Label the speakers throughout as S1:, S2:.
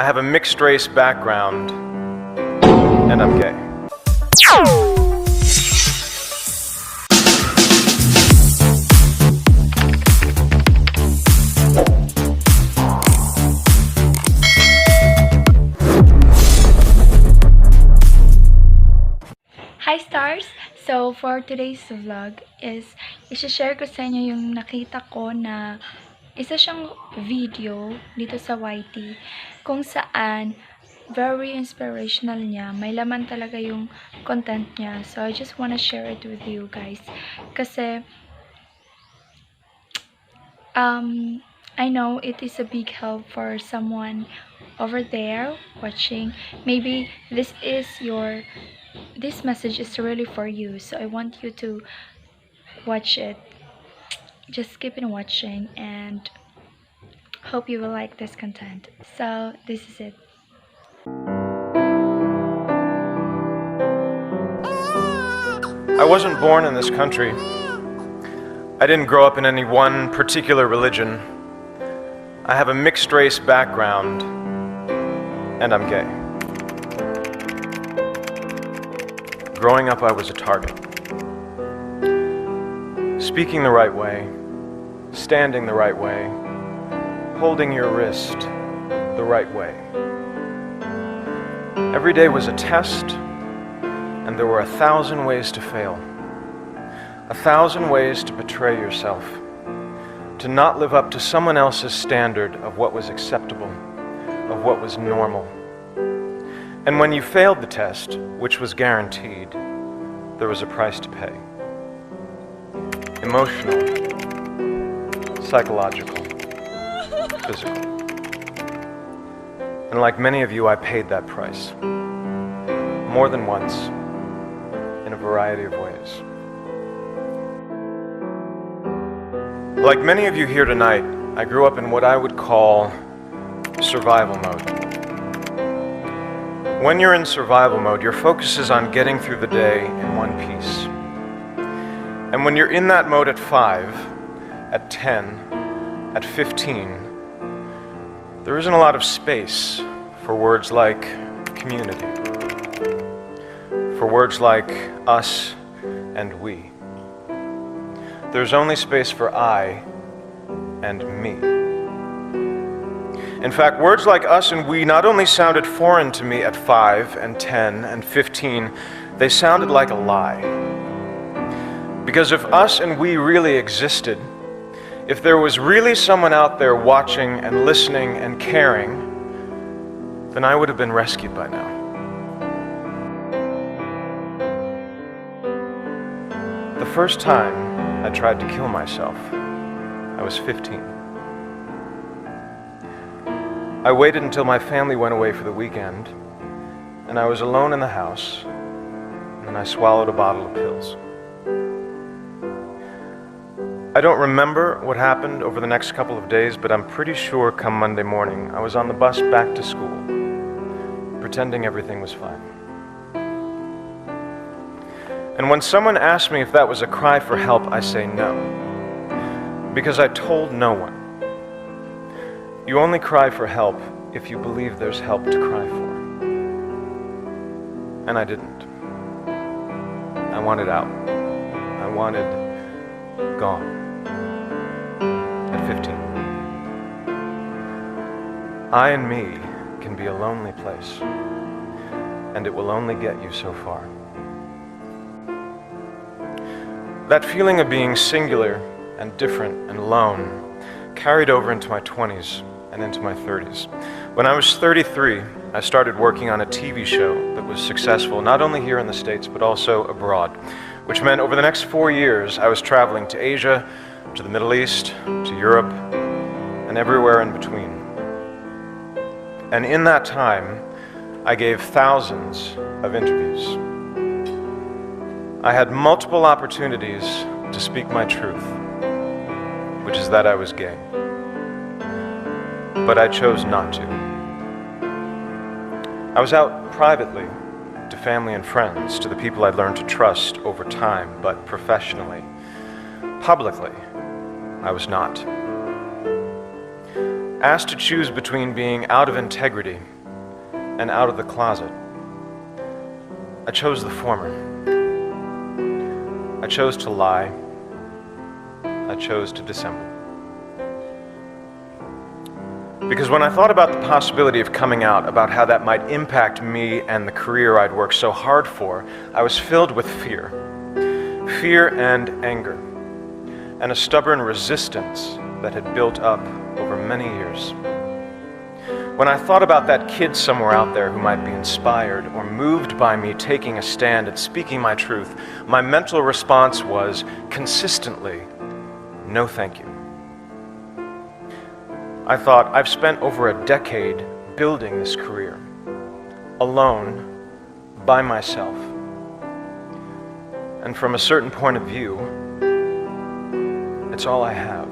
S1: I have a mixed race background, and I'm gay.
S2: Hi stars! So for today's vlog is i-share ko sa inyo yung nakita ko na isa siyang video dito sa YT kung saan very inspirational niya. May laman talaga yung content niya. So I just wanna share it with you guys. Kasi I know it is a big help for someone over there watching. Maybe this message is really for you, so I want you to watch it. Just keep on watching and hope you will like this content. So this is it.
S1: I wasn't born in this country. I didn't grow up in any one particular religion. I have a mixed race background, and I'm gay. Growing up, I was a target. Speaking the right way, standing the right way, holding your wrist the right way. Every day was a test, and there were 1,000 ways to fail. 1,000 ways to betray yourself, to not live up to someone else's standard of what was acceptable, of what was normal. And when you failed the test, which was guaranteed, there was a price to pay. Emotional, psychological, physical. And like many of you, I paid that price. More than once, in a variety of ways. Like many of you here tonight, I grew up in what I would call survival mode. When you're in survival mode, your focus is on getting through the day in one piece. And when you're in that mode at 5, at 10, at 15, there isn't a lot of space for words like community, for words like us and we. There's only space for I and me. In fact, words like us and we not only sounded foreign to me at 5 and 10 and 15, they sounded like a lie. Because if us and we really existed, if there was really someone out there watching and listening and caring, then I would have been rescued by now. The first time I tried to kill myself, I was 15. I waited until my family went away for the weekend, and I was alone in the house, and then I swallowed a bottle of pills. I don't remember what happened over the next couple of days, but I'm pretty sure come Monday morning, I was on the bus back to school, pretending everything was fine. And when someone asked me if that was a cry for help, I say no, because I told no one. You only cry for help if you believe there's help to cry for. And I didn't. I wanted out. I wanted gone. At 15. I and me can be a lonely place, and it will only get you so far. That feeling of being singular and different and alone carried over into my 20s and into my 30s. When I was 33, I started working on a TV show that was successful not only here in the States but also abroad, which meant over the next 4 years I was traveling to Asia, to the Middle East, to Europe, and everywhere in between. And in that time, I gave thousands of interviews. I had multiple opportunities to speak my truth, which is that I was gay. But I chose not to. I was out privately to family and friends, to the people I'd learned to trust over time, but professionally, publicly, I was not. asked to choose between being out of integrity and out of the closet, I chose the former. I chose to lie. I chose to dissemble. Because when I thought about the possibility of coming out, about how that might impact me and the career I'd worked so hard for, I was filled with fear. Fear and anger, and a stubborn resistance that had built up over many years. When I thought about that kid somewhere out there who might be inspired or moved by me taking a stand and speaking my truth, my mental response was consistently, no thank you. I thought, I've spent over a decade building this career, alone, by myself. And from a certain point of view, it's all I have.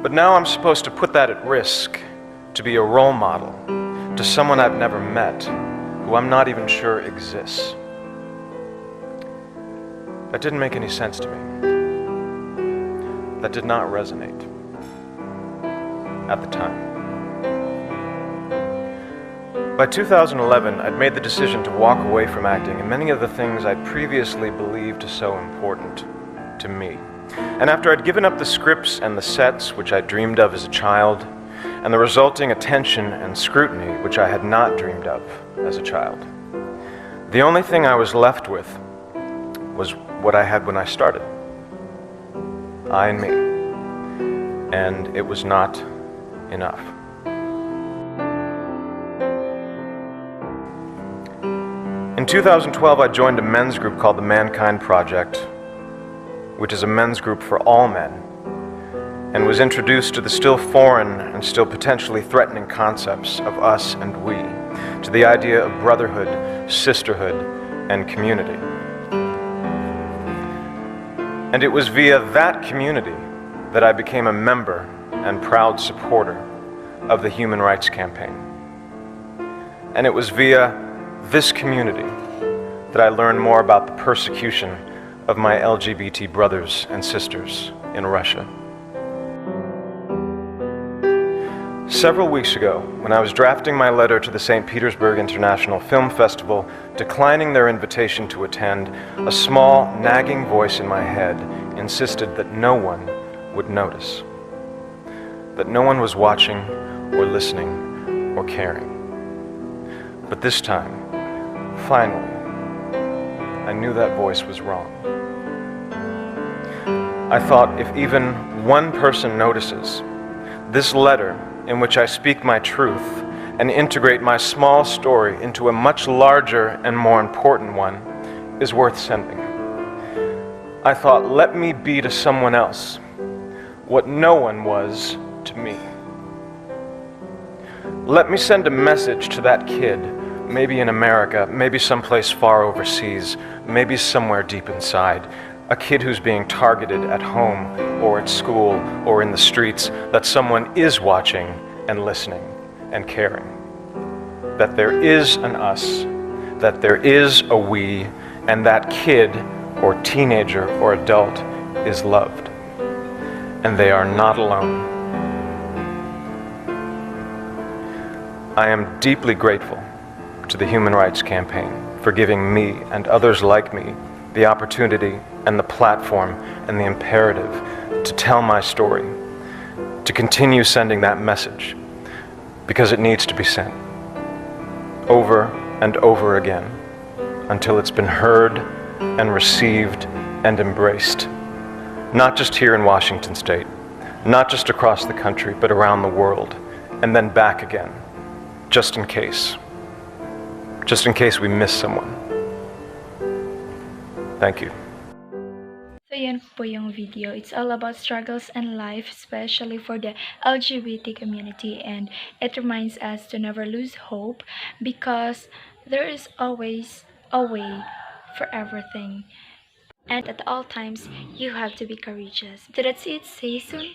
S1: But now I'm supposed to put that at risk to be a role model to someone I've never met, who I'm not even sure exists. That didn't make any sense to me. That did not resonate at the time. By 2011, I'd made the decision to walk away from acting and many of the things I'd previously believed so important to me. And after I'd given up the scripts and the sets which I dreamed of as a child, and the resulting attention and scrutiny which I had not dreamed of as a child, the only thing I was left with was what I had when I started. I and me. And it was not enough. In 2012, I joined a men's group called the Mankind Project, which is a men's group for all men, and was introduced to the still foreign and still potentially threatening concepts of us and we, to the idea of brotherhood, sisterhood, and community. And it was via that community that I became a member and proud supporter of the Human Rights Campaign. And it was via this community that I learned more about the persecution of my LGBT brothers and sisters in Russia. Several weeks ago, when I was drafting my letter to the St. Petersburg International Film Festival, declining their invitation to attend, a small, nagging voice in my head insisted that no one would notice, that no one was watching or listening or caring. But this time, finally, I knew that voice was wrong. I thought, if even one person notices, this letter in which I speak my truth and integrate my small story into a much larger and more important one is worth sending. I thought, let me be to someone else what no one was to me. Let me send a message to that kid, maybe in America, maybe someplace far overseas, maybe somewhere deep inside, a kid who's being targeted at home or at school or in the streets, that someone is watching and listening and caring. That there is an us, that there is a we, and that kid or teenager or adult is loved. And they are not alone. I am deeply grateful to the Human Rights Campaign for giving me and others like me the opportunity and the platform and the imperative to tell my story, to continue sending that message, because it needs to be sent over and over again until it's been heard and received and embraced, not just here in Washington State, not just across the country, but around the world, and then back again, just in case we miss someone. Thank you.
S2: So yan po yung video. It's all about struggles and life, especially for the LGBT community, and it reminds us to never lose hope because there is always a way for everything. And at all times, you have to be courageous. So that's it. See you soon.